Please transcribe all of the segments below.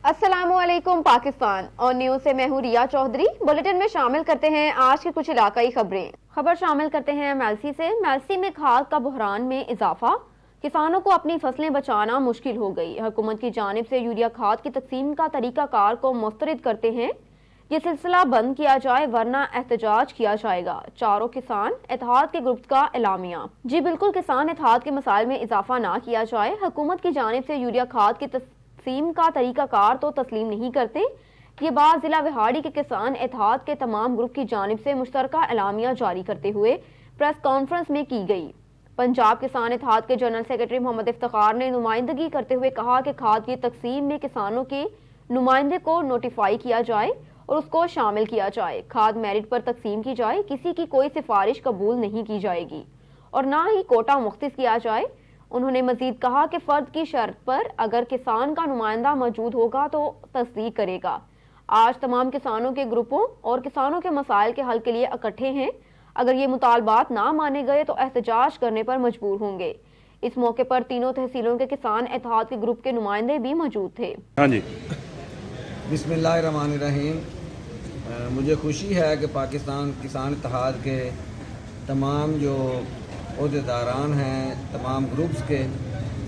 अस्सलामु अलैकुम पाकिस्तान और न्यूज से मैं हूँ रिया चौधरी। बुलेटिन में शामिल करते हैं आज की कुछ इलाकाई खबरें। खबर शामिल करते हैं मेलसी से। मेलसी में खाद का बहरान में इजाफा, किसानों को अपनी फसलें बचाना मुश्किल हो गई। हुकूमत की जानिब से यूरिया खाद की तकसीम का तरीकाकार को मुस्तरद करते हैं। ये सिलसिला बंद किया जाए वरना एहतजाज किया जाएगा। चारों किसान इत्तेहाद के ग्रुप का एलामिया। जी बिल्कुल, किसान इत्तेहाद के मसाइल में इजाफा ना किया जाए। हुकूमत की जानिब से यूरिया खाद की तकसीम का तरीकाकार तो तस्लीम नहीं करते। ये बात जिला विहाड़ी के किसान इत्तेहाद के तमाम ग्रुप की जानिब से मुश्तरका एलामिया जारी करते हुए प्रेस कॉन्फ्रेंस में की गई। पंजाब किसान इत्तेहाद के जनरल सेक्रेटरी मोहम्मद इफ्तिखार ने नुमाइंदगी करते हुए कहा कि खाद की तकसीम में किसानों के नुमाइंदे को नोटिफाई किया जाए और उसको शामिल किया जाए। खाद मेरिट पर तकसीम की जाए, किसी की कोई सिफारिश कबूल नहीं की जाएगी और ना ही कोटा मुख्तिस किया जाए। उन्होंने मजीद कहा कि फर्द की शर्त पर अगर किसान का नुमाइंदा मौजूद होगा तो तस्दीक करेगा। आज तमाम किसानों के ग्रुपों और किसानों के मसाइल के हल के लिए इकट्ठे हैं। अगर ये मुतालबात ना माने गए तो एहतजाज करने पर मजबूर होंगे। इस मौके पर तीनों तहसीलों के किसान इत्तेहाद के ग्रुप के नुमाइंदे भी मौजूद थे। हाँ जी, बिस्मिल्लाहिर्रहमानिर्रहीम। मुझे खुशी है कि पाकिस्तान किसान इत्तेहाद के तमाम जो ओहदेदारान हैं तमाम ग्रुप्स के,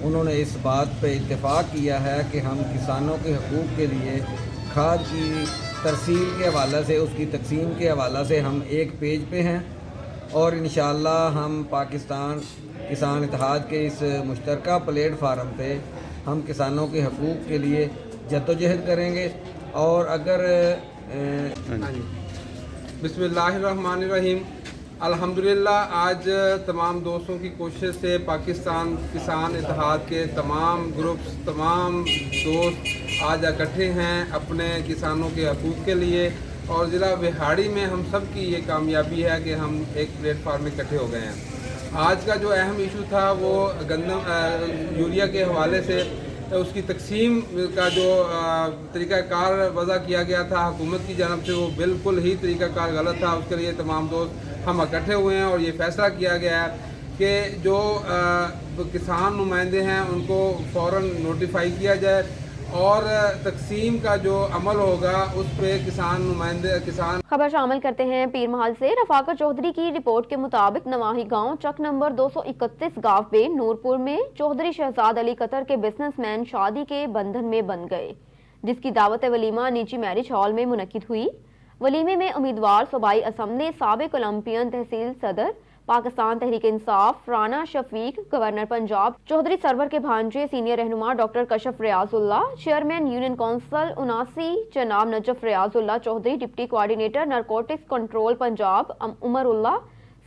उन्होंने इस बात पे इत्तेफाक किया है कि हम किसानों के हकूक़ के लिए खाद की तरसील के हवाले से, उसकी तकसीम के हवाले से हम एक पेज पे हैं और इंशाअल्लाह हम पाकिस्तान किसान इत्तेहाद के इस मुश्तरका प्लेटफार्म पे हम किसानों के हकूक़ के लिए जद्दोजहद करेंगे। और अगर बिस्मिल्लाहिर्रहमानिर्रहीम। अल्हम्दुलिल्लाह आज तमाम दोस्तों की कोशिश से पाकिस्तान किसान इत्तेहाद के तमाम ग्रुप्स, तमाम दोस्त आज इकट्ठे हैं अपने किसानों के हकूक़ के लिए और ज़िला विहाड़ी में हम सब की ये कामयाबी है कि हम एक प्लेटफार्म में इकट्ठे हो गए हैं। आज का जो अहम इशू था वो गंदम यूरिया के हवाले से उसकी तकसीम का जो तरीक़ाकार वज़ा किया गया था हुकूमत की जानब से, वो बिल्कुल ही तरीक़ाकार गलत था। उसके लिए तमाम दोस्त हम इकट्ठे हुए हैं और ये फ़ैसला किया गया है कि जो किसान नुमाइंदे हैं उनको फ़ौरन नोटिफाई किया जाए और तकसीम का जो अमल होगा उस पे किसान नुमाइंदे किसान। खबर शामिल करते हैं पीर महल से। रफाकत चौधरी की रिपोर्ट के मुताबिक नवाही गांव चक नंबर 231 गांव पे नूरपुर में चौधरी शहजाद अली कतर के बिजनेसमैन शादी के बंधन में बन गए, जिसकी दावत वलीमा निजी मैरिज हॉल में मुनक्किद हुई। वलीमे में उम्मीदवार सूबाई असम्बली साबिक ओलंपियन तहसील सदर पाकिस्तान तहरीक इंसाफ राना शफीक, गवर्नर पंजाब चौधरी सरवर के भांजे सीनियर रहनुमा doctor Kashaf Riazullah, chairman union council 79 जनाब Najaf Riazullah Chaudhry, deputy coordinator narcotics control Punjab Umarullah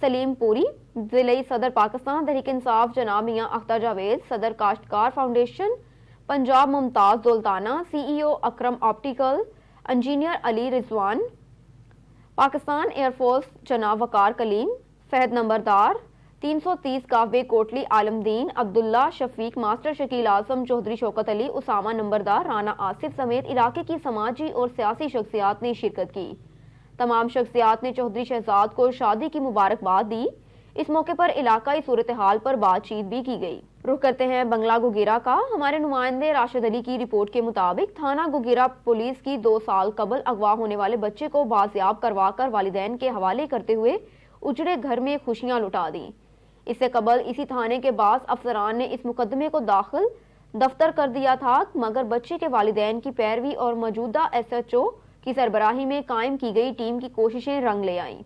Saleem Puri, जिले सदर पाकिस्तान तहरीक इंसाफ जनाब मियां अख्तर जावेद, सदर Kashtkar foundation Punjab Mumtaz Dultana, CEO Akram optical, engineer Ali Rizwan, Pakistan air force जनाब वकार कलीम, फहद नंबरदार 330 कावे कोटली आलमदीन अब्दुल्ला शफीक, मास्टर शकील आजम चौधरी शौकत अली, उसामा नंबरदार राना आसिफ समेत इलाके की समाजी और सियासी शख्सियात ने शिरकत की। तमाम शख्सियात ने चौधरी शहजाद को शादी की मुबारकबाद दी। इस मौके पर इलाकाई सूरत हाल पर बातचीत भी की गई। रुख करते हैं बंगला गुगेरा का। हमारे नुमाइंदे राशिद अली की रिपोर्ट के मुताबिक थाना गुगेरा पुलिस की 2 साल कबल अगवा होने वाले बच्चे को बाजियाब करवा कर वालिदैन के हवाले करते हुए उजड़े घर में खुशियां लुटा दी। इससे कबल इसी थाने के बाद अफसरान ने इस मुकदमे को दाखिल दफ्तर कर दिया था, मगर बच्चे के वालिदैन की पैरवी और मौजूदा SHO की सरबराही में कायम की गई टीम की कोशिशें रंग ले आईं।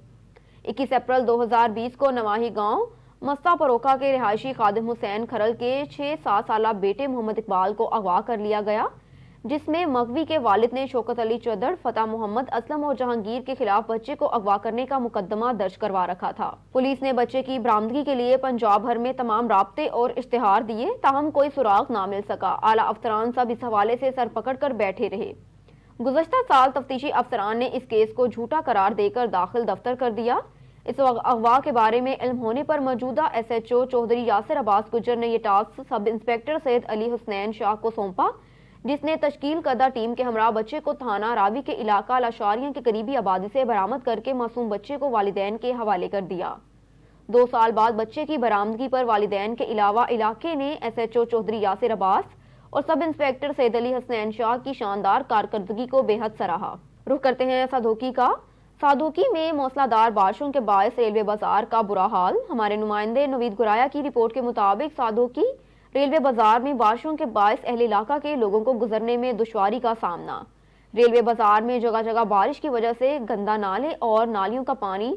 21 अप्रैल 2020 को नवाही गांव मस्ता परोका के रिहायशी खादिम हुसैन खरल के 6-7 साला बेटे मोहम्मद इकबाल को अगवा कर लिया गया, जिसमें मगवी के वालिद ने शौकत अली चौधर, फतेह मोहम्मद असलम और जहांगीर के खिलाफ बच्चे को अगवा करने का मुकदमा दर्ज करवा रखा था। पुलिस ने बच्चे की बरामदगी के लिए पंजाब भर में तमाम राब्ते और इश्तिहार दिए, ताहम कोई सुराग ना मिल सका। आला अफसरान सब इस हवाले से सर पकड़ कर बैठे रहे। गुज़श्ता साल तफ्तीशी अफसरान ने इस केस को झूठा करार देकर दाखिल दफ्तर कर दिया। इस अगवा के बारे में इल्म होने पर मौजूदा SHO चौधरी यासिर अब्बास गुजर ने यह task sub inspector Syed Ali Husnain Shah को सौंपा, जिसने तश्कील करदा टीम के हमरा बच्चे को थाना रावी के इलाका लाशारियां के करीबी आबादी से बरामद करके मासूम बच्चे को वालिदैन के हवाले कर दिया। 2 साल बाद बच्चे की बरामदगी पर वालिदैन के अलावा इलाके ने SHO चौधरी यासिर अब्बास اور سب انسپیکٹر سید علی حسنین شاہ کی شاندار کارکردگی کو بے حد سراہا۔ رخ کرتے ہیں سادھوکی کا۔ سادھوکی میں موسلا دھار بارشوں کے باعث ریلوے بازار کا برا حال۔ ہمارے نمائندے نوید گرایا کی رپورٹ کے مطابق سادھوکی ریلوے بازار میں بارشوں کے باعث اہل علاقہ کے لوگوں کو گزرنے میں دشواری کا سامنا۔ ریلوے بازار میں جگہ جگہ بارش کی وجہ سے گندا نالے اور نالیوں کا پانی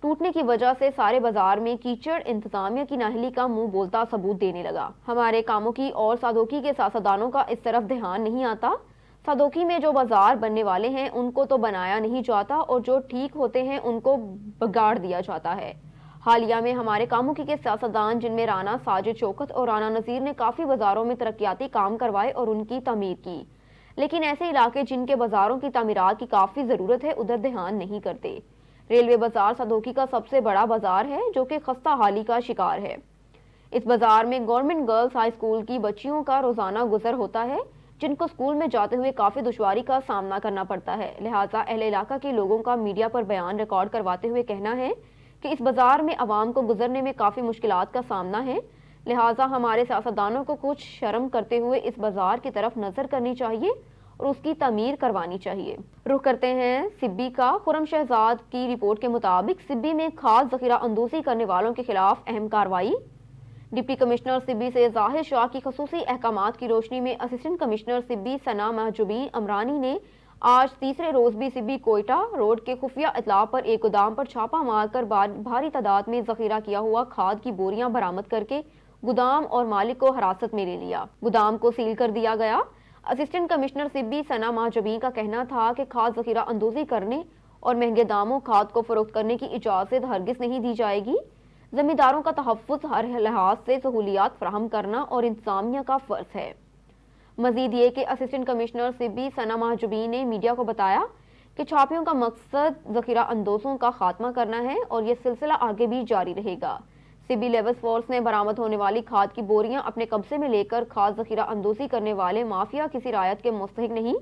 ٹوٹنے کی وجہ سے سارے بازار میں کیچڑ انتظامیہ کی نااہلی کا منہ بولتا ثبوت دینے لگا۔ ہمارے کاموں کی اور سادھوکی کے سیاستدانوں کا اس طرف دھیان نہیں آتا۔ سادھوکی میں جو بازار بننے والے ہیں ان کو تو بنایا نہیں جاتا اور جو ٹھیک ہوتے ہیں ان کو بگاڑ دیا جاتا ہے۔ حالیہ میں ہمارے کاموں کی کے سیاستدان جن میں رانا ساجد شوکت اور رانا نذیر نے کافی بازاروں میں ترقیاتی کام کروائے اور ان کی تعمیر کی، لیکن ایسے علاقے جن کے بازاروں کی تعمیرات کی کافی ضرورت ہے ادھر دھیان نہیں کرتے۔ ریلوے بازار سادھوکی کا سب سے بڑا بازار ہے جو کہ خستہ حالی کا شکار ہے۔ اس بازار میں گورنمنٹ گرلز ہائی اسکول کی بچیوں کا روزانہ گزر ہوتا ہے جن کو اسکول میں جاتے ہوئے کافی دشواری کا سامنا کرنا پڑتا ہے۔ لہٰذا اہل علاقہ کے لوگوں کا میڈیا پر بیان ریکارڈ کرواتے ہوئے کہنا ہے کہ اس بازار میں عوام کو گزرنے میں کافی مشکلات کا سامنا ہے، لہٰذا ہمارے سیاستدانوں کو کچھ شرم کرتے ہوئے اس بازار کی طرف نظر کرنی چاہیے اور اس کی تعمیر کروانی چاہیے۔ رخ کرتے ہیں سبی کا۔ خرم شہزاد کی رپورٹ کے مطابق سبی میں کھاد ذخیرہ اندوزی کرنے والوں کے خلاف اہم کارروائی۔ ڈپٹی کمشنر سبی سے ظاہر شاہ کی خصوصی احکامات کی روشنی میں اسسٹنٹ کمشنر سبی ثنا محجوبی امرانی نے آج تیسرے روز بھی سبی کوئٹہ روڈ کے خفیہ اطلاع پر ایک گودام پر چھاپہ مار کر بھاری تعداد میں ذخیرہ کیا ہوا کھاد کی بوریاں برآمد کر کے گودام اور مالک کو حراست میں لے لیا۔ گودام کو سیل کر دیا گیا۔ اسسٹنٹ کمشنر سبی ثنا محجوبی کا کہنا تھا کہ کھاد ذخیرہ اندوزی کرنے اور مہنگے داموں کھاد کو فروخت کرنے کی اجازت ہرگز نہیں دی جائے گی۔ زمینداروں کا تحفظ ہر لحاظ سے سہولیات فراہم کرنا اور انتظامیہ کا فرض ہے۔ مزید یہ کہ اسسٹنٹ کمشنر سبی ثنا محجوبی نے میڈیا کو بتایا کہ چھاپیوں کا مقصد ذخیرہ اندوزوں کا خاتمہ کرنا ہے اور یہ سلسلہ آگے بھی جاری رہے گا۔ سبی لیبس فورس نے برآمد ہونے والی کھاد کی بوریاں اپنے قبضے میں لے کر کھاد ذخیرہ اندوزی کرنے والے مافیا کسی رعایت کے مستحق نہیں،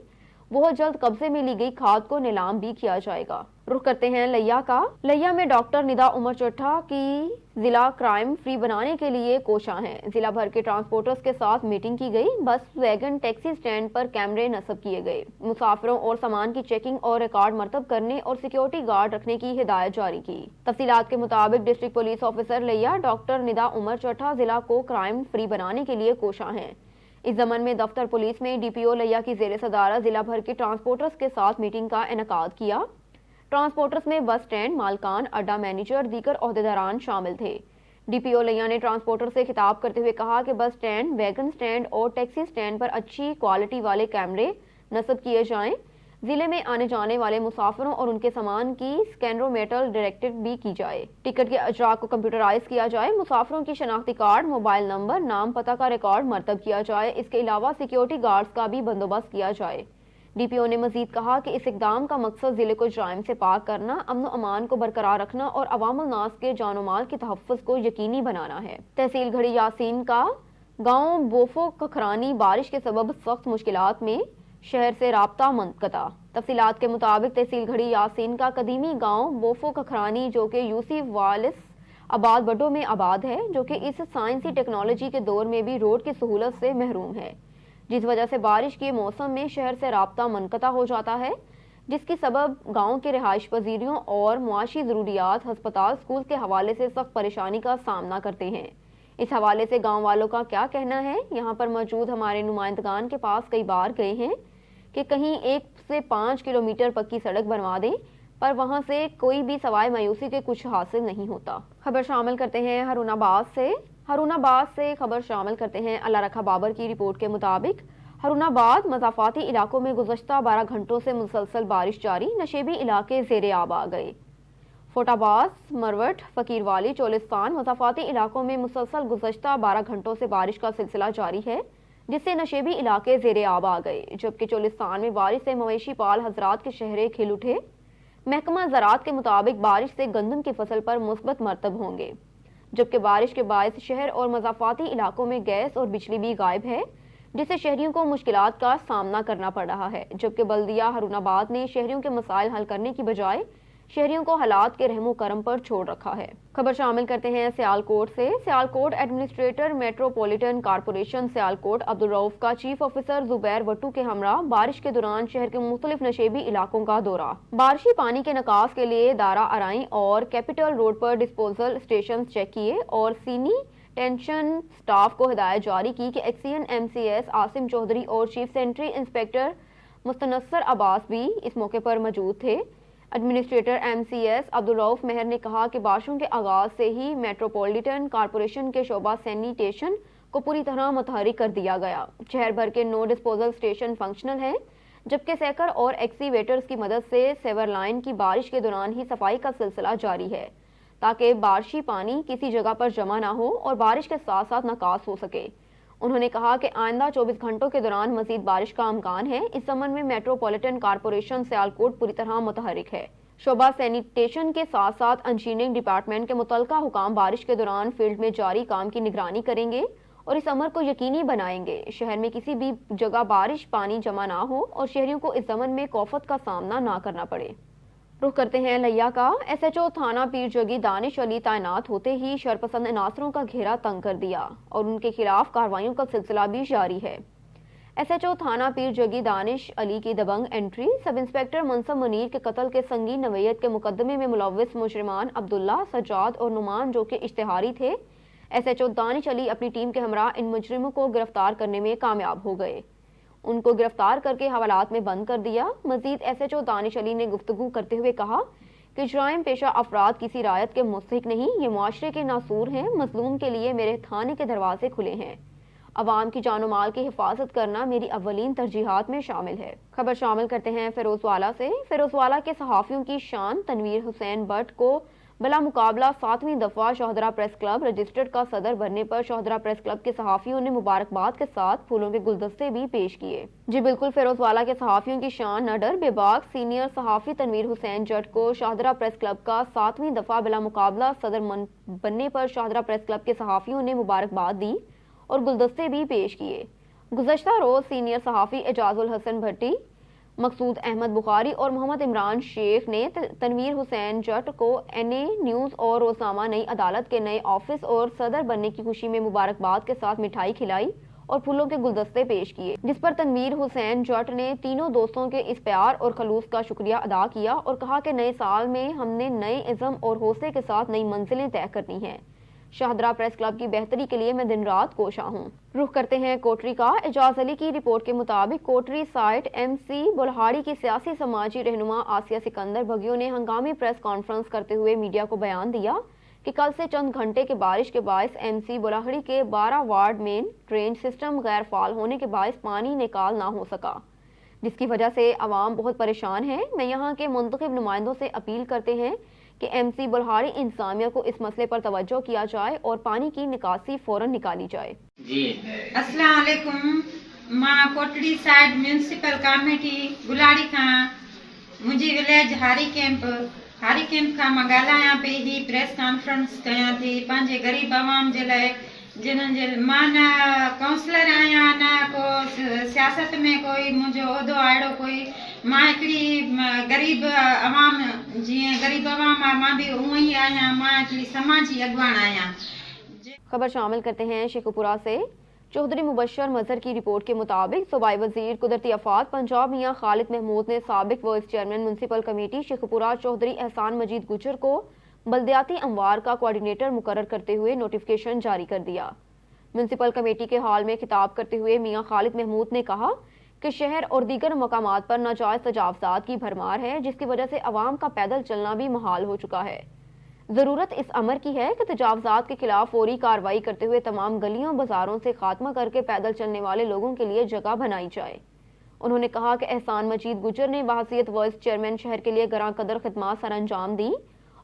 وہ جلد قبضے میں لی گئی کھاد کو نیلام بھی کیا جائے گا۔ رخ کرتے ہیں لیا کا۔ لیا میں ڈاکٹر ندا عمر چٹھا کی ضلع کرائم فری بنانے کے لیے کوشاں ہیں۔ ضلع بھر کے ٹرانسپورٹرز کے ساتھ میٹنگ کی گئی۔ بس ویگن ٹیکسی سٹینڈ پر کیمرے نصب کیے گئے۔ مسافروں اور سامان کی چیکنگ اور ریکارڈ مرتب کرنے اور سیکیورٹی گارڈ رکھنے کی ہدایت جاری کی۔ تفصیلات کے مطابق ڈسٹرکٹ پولیس آفیسر لیا ڈاکٹر ندا عمر چٹھا ضلع کو کرائم فری بنانے کے لیے کوشاں ہیں۔ اس ضمن میں دفتر پولیس میں ڈی پی او لیا کی زیر صدارت ضلع بھر کے ٹرانسپورٹرز کے ساتھ میٹنگ کا انعقاد کیا۔ ٹرانسپورٹرز میں بس سٹینڈ مالکان، اڈا مینیجر، دیگر عہدیداران شامل تھے۔ ڈی پی او لیا نے ٹرانسپورٹر سے خطاب کرتے ہوئے کہا کہ بس سٹینڈ، ویگن سٹینڈ اور ٹیکسی سٹینڈ پر اچھی کوالٹی والے کیمرے نصب کیے جائیں۔ ضلع میں آنے جانے والے مسافروں اور ان کے سامان کی سکینڈرومیٹر ڈائریکٹڈ بھی کی جائے۔ ٹکٹ کے اجراء کو کمپیوٹرائز کیا جائے۔ مسافروں کی شناختی کارڈ، موبائل نمبر، نام پتہ کا ریکارڈ مرتب کیا جائے۔ اس کے علاوہ سیکیورٹی گارڈز کا بھی بندوبست کیا جائے۔ ڈی پی او نے مزید کہا کہ اس اقدام کا مقصد ضلع کو جرائم سے پاک کرنا، امن و امان کو برقرار رکھنا اور عوام الناس کے جان و مال کے تحفظ کو یقینی بنانا ہے۔ تحصیل گھڑی یاسین کا۔ گاؤں بوفو ککھرانی بارش کے سبب سخت مشکلات میں، شہر سے رابطہ منقطع۔ تفصیلات کے مطابق تحصیل گھڑی یاسین کا قدیمی گاؤں بوفو ککھرانی جو کہ یوسف والس آباد بڈو میں آباد ہے، جو کہ اس سائنسی ٹیکنالوجی کے دور میں بھی روڈ کی سہولت سے محروم ہے، جس وجہ سے بارش کے موسم میں شہر سے رابطہ منقطع ہو جاتا ہے، جس کی سبب گاؤں کے رہائش پذیروں اور معاشی ضروریات، ہسپتال، اسکول کے حوالے سے سخت پریشانی کا سامنا کرتے ہیں۔ اس حوالے سے گاؤں والوں کا کیا کہنا ہے؟ یہاں پر موجود ہمارے نمائندگان کے پاس کئی بار گئے ہیں کہ کہیں 1 سے 5 کلومیٹر پکی سڑک بنوا دیں، پر وہاں سے کوئی بھی سوائے مایوسی کے کچھ حاصل نہیں ہوتا۔ خبر شامل کرتے ہیں ہارون آباد سے خبر شامل کرتے ہیں اللہ رکھا بابر کی رپورٹ کے مطابق ہارون آباد مضافاتی علاقوں میں گزشتہ 12 گھنٹوں سے مسلسل بارش جاری، نشیبی علاقے زیر آب آ گئے۔ فوٹا باز، مروٹ، فقیر والی، چولستان مضافاتی علاقوں میں مسلسل گزشتہ 12 گھنٹوں سے بارش کا سلسلہ جاری ہے، جس سے نشیبی علاقے زیر آب آ گئے، جبکہ چولستان میں بارش سے مویشی پال حضرات کے چہرے کھل اٹھے۔ محکمہ زراعت کے مطابق بارش سے گندم کی فصل پر مثبت مرتب ہوں گے، جبکہ بارش کے باعث شہر اور مضافاتی علاقوں میں گیس اور بجلی بھی غائب ہے، جس سے شہریوں کو مشکلات کا سامنا کرنا پڑ رہا ہے، جبکہ بلدیہ ہارون آباد نے شہریوں کے مسائل حل کرنے کی بجائے शहरियों को हालात के रहमो करम पर छोड़ रखा है। खबर शामिल करते हैं सियालकोट से। Sialkot administrator metropolitan corporation Sialkot Abdul Rauf का चीफ ऑफिसर जुबैर वट्टू के हमरा बारिश के दौरान शहर के मुख्तलिफ नशेबी इलाकों का दौरा। बारिशी पानी के निकास के लिए दारा अराई और कैपिटल रोड पर डिस्पोजल स्टेशन चेक किए और सीनी टेंशन स्टाफ को हिदायत जारी की कि एक्सीएन MCS आसिम चौधरी और chief sanitary inspector Mustansar Abbas भी इस मौके पर मौजूद थे। एडमिनिस्ट्रेटर MCS अब्दुल रऊफ मेहर ने कहा कि बारिशों के आगाज से ही मेट्रोपॉलिटन कारपोरेशन के शोबा सैनिटेशन को पूरी तरह मुतहरिक कर दिया गया। शहर भर के 9 डिस्पोजल स्टेशन फंक्शनल हैं, जबकि सैकर और एक्सीवेटर्स की मदद से सेवर लाइन की बारिश के दौरान ही सफाई का सिलसिला जारी है, ताकि बारिशी पानी किसी जगह पर जमा ना हो और बारिश के साथ साथ निकास हो सके। उन्होंने कहा कि आइंदा 24 घंटों के दौरान मजीद बारिश का इम्कान है। इस संबंध में मेट्रोपॉलिटन कारपोरेशन सियालकोट पूरी तरह मुतहरिक है। शोबा सैनिटेशन के साथ साथ इंजीनियरिंग डिपार्टमेंट के मुतलका हुकाम बारिश के दौरान फील्ड में जारी काम की निगरानी करेंगे और इस अमर को यकीनी बनाएंगे शहर में किसी भी जगह बारिश पानी जमा ना हो और शहरियों को इस जमन में खौफत का सामना ना करना पड़े। रुख करते हैं लिया का। SHO थाना पीर जगी दानिश अली तैनात होते ही शरपसंद अनासरों का घेरा तंग कर दिया और उनके खिलाफ कार्रवाइयों का सिलसिला भी जारी है। SHO थाना पीर जगी दानिश अली की दबंग एंट्री सब इंस्पेक्टर मनसब मुनीर के कत्ल के संगीन नवैयत के मुकदमे में मुलव्विस मुजरिमान अब्दुल्ला, सज्जाद और नुमान जो के इश्तिहारी थे। SHO दानिश अली अपनी टीम के हमरा इन मुजरिमों को गिरफ्तार करने में कामयाब हो गए। उनको गिरफ्तार करके हवालात में बंद कर दिया। मजीद SHO दानिश अली ने गुफ्तगू करते हुए कहा कि जराइम पेशा अफराद किसी रायत के मुस्तहिक नहीं, ये मुआशरे के नासूर हैं। मजलूम के लिए मेरे थाने के दरवाजे खुले हैं। अवाम की जानो माल की हिफाजत करना मेरी अव्वलीन तरजीहात में शामिल है। खबर शामिल करते हैं फिरोजवाला से। फिरोजवाला के सहाफियों की शान तनवीर हुसैन भट्ट को बिला मुकाबला 7वीं दफा शोहदरा प्रेस क्लब रजिस्टर्ड का सदर बनने पर शोहदरा प्रेस क्लब के सहाफियों ने मुबारकबाद के साथ फूलों के गुलदस्ते भी पेश किए। जी बिल्कुल, फिरोजवाला के सहाफियों की शान नडर बेबाक सीनियर सहाफी तनवीर हुसैन जट को शोहदरा प्रेस क्लब का 7वीं दफा बिला मुकाबला सदर बनने पर शोहदरा प्रेस क्लब के सहाफियों ने मुबारकबाद दी और गुलदस्ते भी पेश किए। गुज़श्ता रोज सीनियर सहाफी एजाजुल हसन भट्टी, मकसूद अहमद बुखारी और मोहम्मद इमरान शेख ने तनवीर हुसैन जट को NA न्यूज़ और रोज़नामा नई अदालत के नए ऑफिस और सदर बनने की खुशी में मुबारकबाद के साथ मिठाई खिलाई और फूलों के गुलदस्ते पेश किए, जिस पर तनवीर हुसैन जट ने तीनों दोस्तों के इस प्यार और खलूस का शुक्रिया अदा किया और कहा कि नए साल में हमने नए इज़्म और हौसले के साथ नई मंजिलें तय करनी हैं। शोहदरा प्रेस क्लब की बेहतरी के लिए मैं दिन रात कोशा हूँ। रुख करते हैं कोटरी का। एजाज अली की रिपोर्ट के मुताबिक कोटरी साइट MC बुल्हाड़ी की सियासी समाजी रहनुमा आसिया सिकंदर भगियों ने हंगामी प्रेस कॉन्फ्रेंस करते हुए मीडिया को बयान दिया कि कल से चंद घंटे के बारिश के बायस MC बुल्हाड़ी के 12 वार्ड में ड्रेन सिस्टम गैर फाल होने के बायस पानी निकाल ना हो सका, जिसकी वजह से आवाम बहुत परेशान है। मैं यहाँ के मुंतखब नुमाइंदों से अपील करते हैं कि MC बुल्हाड़ी इंतजामिया को इस मसले पर तवज्जो किया जाए और पानी की निकासी फौरन निकाली जाए। जी अस्सलाम वालेकुम। मां Kotri side municipal committee Gulari का मुझे विलेज हारी कैंप का मगाला यहाँ पे ही प्रेस कॉन्फ्रेंस कया थी पंजे गरीब आवाम जे लाए जिन जे मां ना काउंसलर आया ना को सियासत में कोई मुझे ओदो आड़ो कोई मां हिकिड़ी गरीब आवाम जीअं गरीब आवाम मां भी उहो ही आया, मां हिकिड़ी समाजी अगवान आया। खबर शामिल करते हैं शेखुपुरा से। चौधरी मुबशर मजहर की रिपोर्ट के मुताबिक सूबाई वजीर कुदरती आफात पंजाब मियां खालिद महमूद ने साबिक vice chairman municipal committee Sheikhupura Chaudhry Ehsan Majeed गुजर को बल्दियाती अमवार का कोऑर्डिनेटर मुकर्रर करते हुए नोटिफिकेशन जारी कर दिया। म्यूनसिपल कमेटी के हाल में खिताब करते हुए मियां खालिद महमूद ने कहा कि शहर और दीगर मकामात पर नाजायज तजावजात की भरमार है, जिसकी वजह से अवाम का पैदल चलना भी मुहाल हो चुका है। जरूरत इस अमर की है कि तजावजात के खिलाफ फौरी कार्रवाई करते हुए तमाम गलियों बाजारों से खात्मा करके पैदल चलने वाले लोगों के लिए जगह बनाई जाए। उन्होंने कहा कि एहसान मजीद गुजर ने बहैसियत वाइस चेयरमैन शहर के लिए गरां कदर खिदमात सर अंजाम दी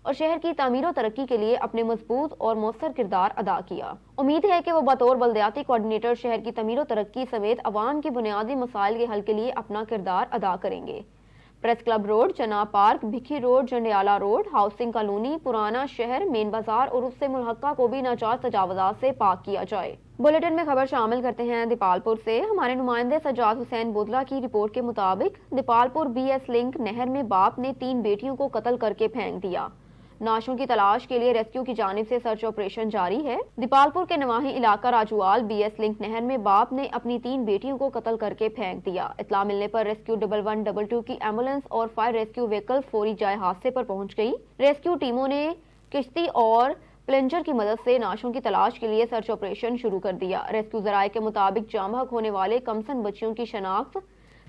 और शहर की तामीर और तरक्की के लिए अपने मजबूत और मौसर किरदार अदा किया। उम्मीद है कि वो बतौर बल्दियाती कोऑर्डिनेटर शहर की तामीर और तरक्की समेत अवाम की बुनियादी मसाइल के हल के लिए अपना किरदार अदा करेंगे। Press club road, Jinnah park, Bhikhi road, Jandiala road, housing colony, पुराना शहर, मेन बाजार और उससे मुल्हक्का को भी नाजायज तजावुजात से पाक किया जाए। बुलेटिन में खबर शामिल करते हैं दीपालपुर से। हमारे नुमाइंदे सज्जाद हुसैन बोदला की रिपोर्ट के मुताबिक दीपालपुर BS लिंक नहर में बाप ने 3 बेटियों को कत्ल करके फेंक दिया। नाशों की तलाश के लिए रेस्क्यू की जानिब से सर्च ऑपरेशन जारी है। दीपालपुर के नवाही इलाका राजूवाल BS लिंक नहर में बाप ने अपनी 3 बेटियों को कत्ल करके फेंक दिया। इत्तला मिलने पर रेस्क्यू 1122 की एम्बुलेंस और फायर रेस्क्यू व्हीकल फौरी जाए हादसे पर पहुंच गई। रेस्क्यू टीमों ने किश्ती और प्लेंजर की मदद से नाशों की तलाश के लिए सर्च ऑपरेशन शुरू कर दिया। रेस्क्यू जराये के मुताबिक जामहक होने वाले कमसन बच्चियों की शनाख्त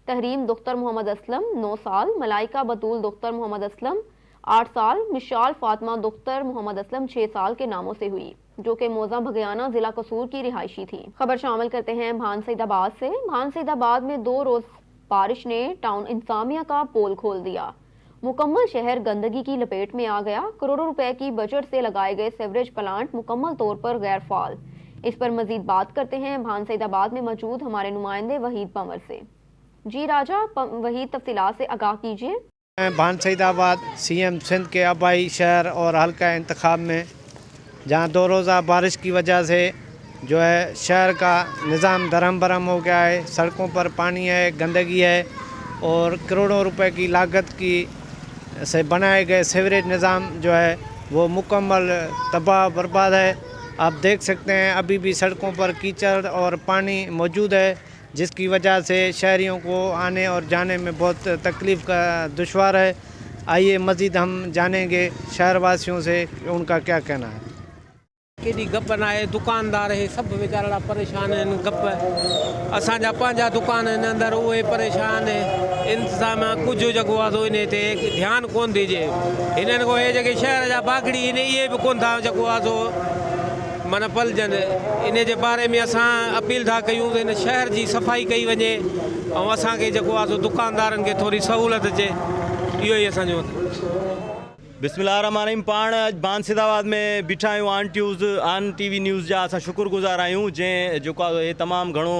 तहरीम दुख्तर मोहम्मद असलम 9 साल, मलाइका बतूल दुख्तर मोहम्मद असलम 8 साल, मिशाल फातिमा दुख्तर मोहम्मद असलम 6 साल के नामों से हुई, जो कि मौजा भगयाना जिला कसूर की रिहायशी थी। खबर शामिल करते हैं भान सईदाबाद से। भान सईदाबाद में 2 रोज बारिश ने टाउन इंतजामिया का पोल खोल दिया। मुकम्मल शहर गंदगी की लपेट में आ गया। करोड़ों रुपए की बजट से लगाए गए सीवरेज प्लांट मुकम्मल तौर पर गैर फाल। इस पर मजीद बात करते हैं भान सईदाबाद में मौजूद हमारे नुमाइंदे वहीद पंवर से। जी राजा वहीद, तफसीलात से आगाह कीजिए। भान सईदाबाद CM सिंध के आबाई शहर और हल्का इंतखाब में, जहाँ 2 रोज़ा बारिश की वजह से जो है शहर का निज़ाम दरहम बरहम हो गया है। सड़कों पर पानी है, गंदगी है और करोड़ों रुपए की लागत की से बनाए गए सीवरेज निज़ाम जो है वो मुकम्मल तबाह बर्बाद है। आप देख सकते हैं अभी भी सड़कों पर कीचड़ और पानी मौजूद है, जिसकी वजह से शहरियों को आने और जाने में बहुत तकलीफ़ का दुश्वार है। आइए मज़ीद हम जानेंगे शहर वासियों से उनका क्या कहना है। केॾी गप न आहे, दुकानदार हे सभु वीचारा परेशान आहिनि। गप असांजा पंहिंजा दुकान आहिनि अंदरि, उहे परेशान इंतज़ाम कुझु जेको आहे सो इन ते ध्यानु कोन ॾिजे। हिननि खां हे जेके शहर जा बागड़ी आहिनि इहे बि कोन था जेको आहे सो माना पलजनि। इन जे बारे में असां अपील था कयूं त हिन शहर जी सफ़ाई कई वञे ऐं असांखे जेको आहे सो दुकानदारनि खे थोरी सहूलियत अचे। इहो ई असांजो बिस्मिल्लाहिर्रहमानिर्रहीम। पाण अॼु भान सईदाबाद में बीठा आहियूं ऑन TV न्यूज़ जा। असां शुक्रगुज़ार आहियूं जंहिं जेको आहे हे तमामु घणो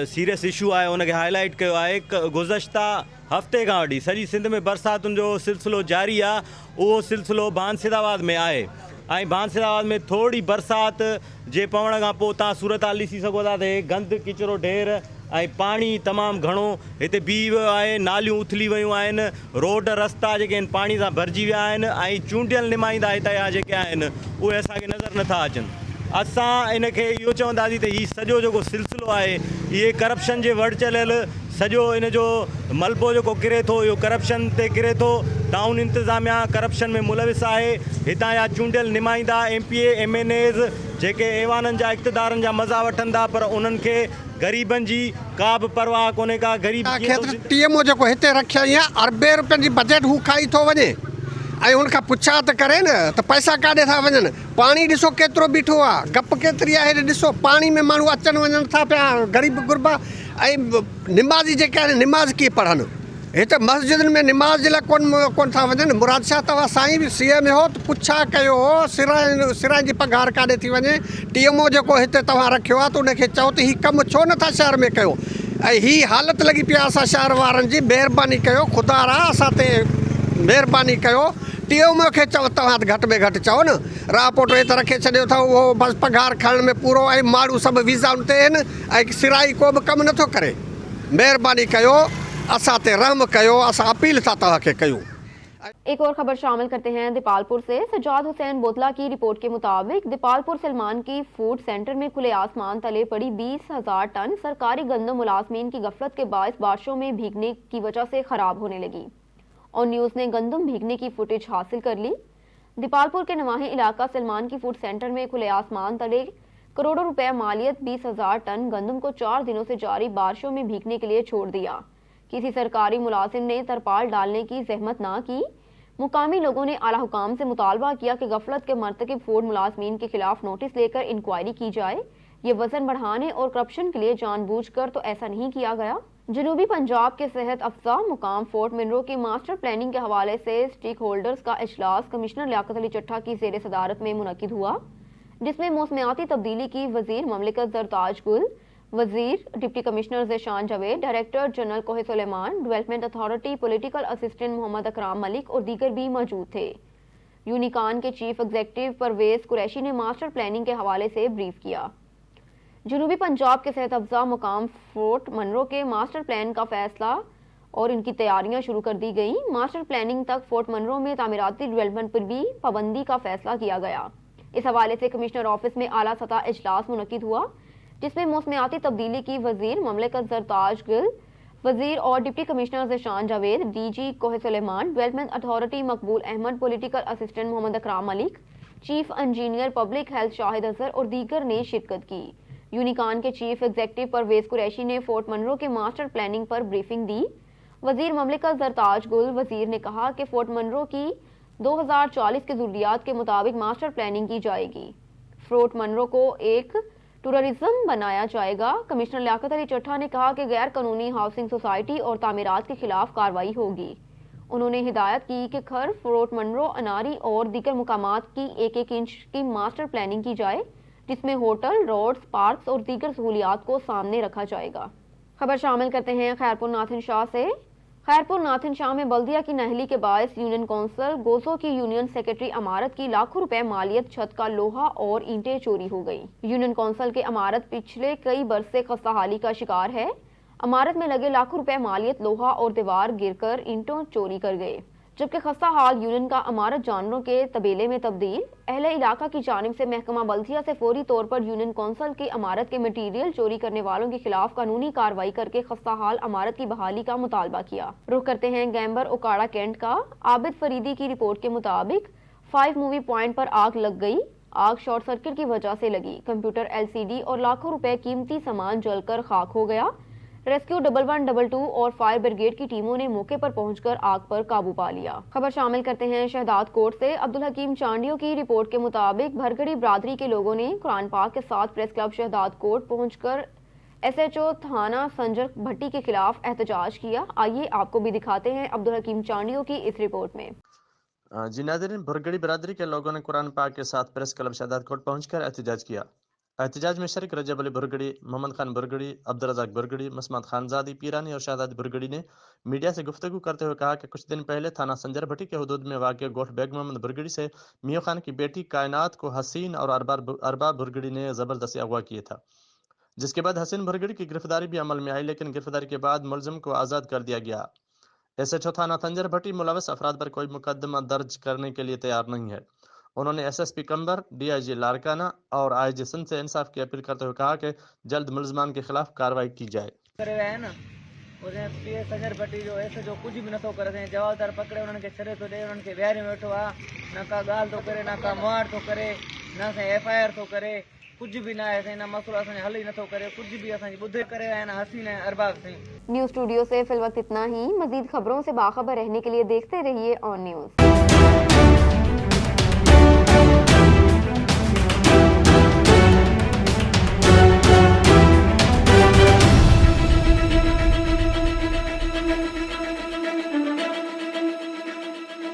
सीरियस इशू आहे उनखे हाईलाइट कयो आहे। गुज़श्ता हफ़्ते खां वठी सॼी सिंध में बरसातुनि जो सिलसिलो जारी आहे। उहो सिलसिलो भान सईदाबाद में आहे ऐं भान सईदाबाद में थोरी बरसात जे पवण खां पोइ तव्हां सूरत हाल ॾिसी सघो था त गंद किचिरो ढेर ऐं पाणी तमामु घणो हिते बीह वियो आहे। नालियूं उथली वियूं आहिनि, रोड रस्ता जेके आहिनि पाणी सां भरिजी विया आहिनि ऐं चूंडियल नुमाइंदा हितां जा जेके आहिनि उहे असांखे नज़र नथा अचनि। असां इनखे इहो चवंदासीं त हीउ सॼो जेको सिलसिलो आहे इहे करप्शन जे वड़ चलियल सॼो इन जो मलबो जेको किरे थो इहो करप्शन ते किरे थो। टाउन इंतज़ामिया करप्शन में मुलविस आहे। हितां जा चूंडियल नुमाइंदा MPA MNAs जेके ऐवाननि जा इक़्तिदारनि जा मज़ा वठनि था, पर उन्हनि खे ग़रीबनि जी का बि परवाह कोन्हे का। ग़रीब TMO जेको हिते रखिया आहे अरबे रुपयनि जी बजट हू खाई थो वञे ऐं उनखां पुछा त करे न त पैसा काॾे था वञनि। पाणी ॾिसो केतिरो बीठो आहे, गप केतिरी आहे। ॾिसो पाणी में माण्हू अचनि वञनि था पिया, ग़रीब गुरबा। ऐं निमाज़ी जेके आहिनि निमाज़ कीअं पढ़नि? हिते मस्जिदनि में निमाज़ जे लाइ कोन था वञनि। मुराद शाह तव्हां साईं बि CM हो त पुछा कयो सिरां जी पघार काॾे थी वञे। TMO जेको हिते तव्हां रखियो आहे त उनखे चओ त हीउ कमु छो नथा शहर में कयो। ऐं हीअ हालत लॻी पई आहे असां शहर वारनि जी। महिरबानी कयो, ख़ुदा रा असां ते महिरबानी कयो। TMO खे चओ तव्हां घटि में घटि चओ न। रापोर्ट हिते रखे छॾियो अथव, उहो बसि पघार खणण में पूरो आहे। माण्हू सभु वीज़ाउनि ते आहिनि ऐं सिराई को बि कमु नथो करे। महिरबानी कयो, असां ते रहम कयो। असां अपील था तव्हांखे कयूं। एक और खबर शामिल करते हैं दीपालपुर से। सज्जाद हुसैन बोदला की रिपोर्ट के मुताबिक दीपालपुर सलमान की फूड सेंटर में खुले आसमान तले पड़ी 20,000 टन सरकारी गंदम मुलाजमीन की गफलत के बायस बारिशों में भीगने की वजह से खराब होने लगी और न्यूज़ ने गंदम भीगने की फुटेज हासिल कर ली। दीपालपुर के नवाही इलाका सलमान की फूड सेंटर में खुले आसमान तले करोड़ों रुपए मालियत 20,000 टन गंदम को 4 दिनों से जारी बारिशों में भीगने के लिए छोड़ दिया। किसी सरकारी मुलाजिम ने तरपाल डालने की जहमत ना की। मुकामी लोगों ने आला हुकाम से मुतालबा किया कि गफलत के मर्तकब फूड मुलाजमीन के खिलाफ नोटिस लेकर इंक्वायरी की जाए। ये वजन बढ़ाने और करप्शन के लिए जानबूझकर तो ऐसा नहीं किया गया। जनूबी पंजाब के सेहत अफसा मुकाम फोर्ट मिनरो की मास्टर प्लानिंग के हवाले से स्टेक होल्डर्स का इजलास कमिश्नर लियाकत अली चट्टा की ज़ेर सदारत में मुनक्किद हुआ, जिसमें मौसमियाती तब्दीली की वजीर ममलिकत जरताज गुल, वजीर deputy commissioner Zeeshan Javed, director general Kohe Sulaiman, development authority, political assistant Muhammad Akram Malik और दीगर भी मौजूद थे। यूनिकॉन के चीफ एग्जीक्यूटिव परवेज कुरैशी ने मास्टर प्लानिंग के हवाले से ब्रीफ किया। जनूबी पंजाब के सेहत अफजा मुकाम फोर्ट मनरो के मास्टर प्लान का फैसला और इनकी तैयारियां शुरू कर दी गई। मास्टर प्लानिंग तक फोर्ट मनरो में तामीराती डेवलपमेंट पर भी पाबंदी का फैसला किया गया। इस हवाले से कमिश्नर ऑफिस में आला सतह इजलास मुनक्किद हुआ, जिसमें मौसमियाती तब्दीली की वजीर ममलिकत जरताज गिल, वजीर और deputy commissioner Zeeshan Javed, DG Kohe Sulaiman, development authority Maqbool Ahmad, political assistant Muhammad Akram Malik, chief engineer public health Shahid Azhar और दीगर ने शिरकत की। यूनिकॉन के चीफ एग्जीक्यूटिव परवेज कुरैशी ने फोर्ट मनरो के मास्टर प्लानिंग पर ब्रीफिंग दी। वजीर ममलिकत जरताज गुल वजीर ने कहा कि फोर्ट मनरो की 2040 के ज़रूरियात के मुताबिक मास्टर प्लानिंग की जाएगी। फोर्ट मनरो को एक टूरिज्म बनाया जाएगा। कमिश्नर लियाकत अली चट्ठा ने कहा कि गैर कानूनी हाउसिंग सोसाइटी और तामीरात के खिलाफ कार्रवाई होगी। उन्होंने हिदायत की कि खर, फोर्ट मनरो, अनारी और दीगर मुकामात की 1-1 इंच की मास्टर प्लानिंग की जाए, जिसमें होटल, रोड्स, पार्क्स और दीगर सहूलियात को सामने रखा जाएगा। खबर शामिल करते हैं खैरपुर नाथिन शाह से। खैरपुर नाथिन शाह में बल्दिया की नहली के बायस यूनियन कौंसिल गोजो की यूनियन सेक्रेटरी अमारत की लाखों रुपए मालियत छत का लोहा और ईंटें चोरी हो गई। यूनियन कौंसिल की अमारत पिछले कई बरस से खस्ताहाली का शिकार है। अमारत में लगे लाखों रुपए मालियत लोहा और दीवार गिरकर ईंटों चोरी कर गए, जबकि खस्ता हाल यूनियन का अमारत जानवरों के तबेले में तब्दील। अहले इलाका की जानिब से महकमा बल्दिया से फौरी तौर पर यूनियन कौंसिल की अमारत के मटीरियल चोरी करने वालों के खिलाफ कानूनी कार्रवाई करके खस्ता हाल अमारत की बहाली का मुतालबा किया। रुख करते हैं गैम्बर ओकाड़ा कैंट का। आबिद फरीदी की रिपोर्ट के मुताबिक 5 मूवी पॉइंट पर आग लग गई। आग शॉर्ट सर्किट की वजह से लगी। कंप्यूटर, LCD और लाखों रुपए कीमती सामान जलकर खाक हो गया। रेस्क्यू 1122 और फायर ब्रिगेड की टीमों ने मौके पर पहुंचकर आग पर काबू पा लिया। खबर शामिल करते हैं शहदाद कोट से। अब्दुल हकीम चांडियों की रिपोर्ट के मुताबिक भरगड़ी बरादरी के लोगों ने कुरान पाक के साथ प्रेस क्लब शहदाद कोट पहुंचकर SHO थाना संजर भट्टी के खिलाफ एहतजाज किया। आइए आपको भी दिखाते हैं अब्दुल हकीम चांडियों की इस रिपोर्ट में। जी नाज़रीन, भरगड़ी बरादरी के लोगों ने कुरान पाक के साथ प्रेस क्लब शहदाद कोट पहुंचकर एहतजाज किया। एहतजाज में शरीक रजब अली भरगड़ी, मोहम्मद खान भरगड़ी, अब्दुल रज़ाक भरगड़ी, मसमत खानजादी पीरानी और शहजादी भरगड़ी ने मीडिया से गुफ्तगू करते हुए कहा कि कुछ दिन पहले थाना संजर भट्टी के हुदूद में वाक़ गोठ बेग मोहम्मद भरगड़ी से मियां खान की बेटी कायनात को हसीन और अरबाब भरगड़ी ने ज़बरदस्ती अगवा किया था, जिसके बाद हसीन भरगड़ी की गिरफ्तारी भी अमल में आई, लेकिन गिरफ्तारी के बाद मुलजिम को आज़ाद कर दिया गया। SHO थाना संजर भट्टी मुलविस अफराद पर कोई मुकदमा दर्ज करने के लिए तैयार नहीं है। उन्होंने SSP कंबर, DIG लारकाना और IG सिंध से इंसाफ की अपील करते हुए कहा कि जल्द मुलजमान के खिलाफ कार्रवाई की जाए। संजर भट्टी जो SHO कुछ भी नथो करे, जवाबदार पकड़े उन्हनि खे छॾे थो ॾे, उन्हनि खे विहारे में वेठो आहे, न का ॻाल्हि थो करे, न का मुआर थो करे, न साईं FIR थो करे, कुछ भी ना है साईं, ना मसलो असांजो हल ही नथो करे, कुछ भी असांजी ॿुधे करे आया न हसीन ऐं अरबाब साईं। न्यूज़ स्टूडियो से फिल वक्त इतना ही। मजीद खबरों से बाखबर रहने के लिए देखते रहिए ऑन न्यूज़।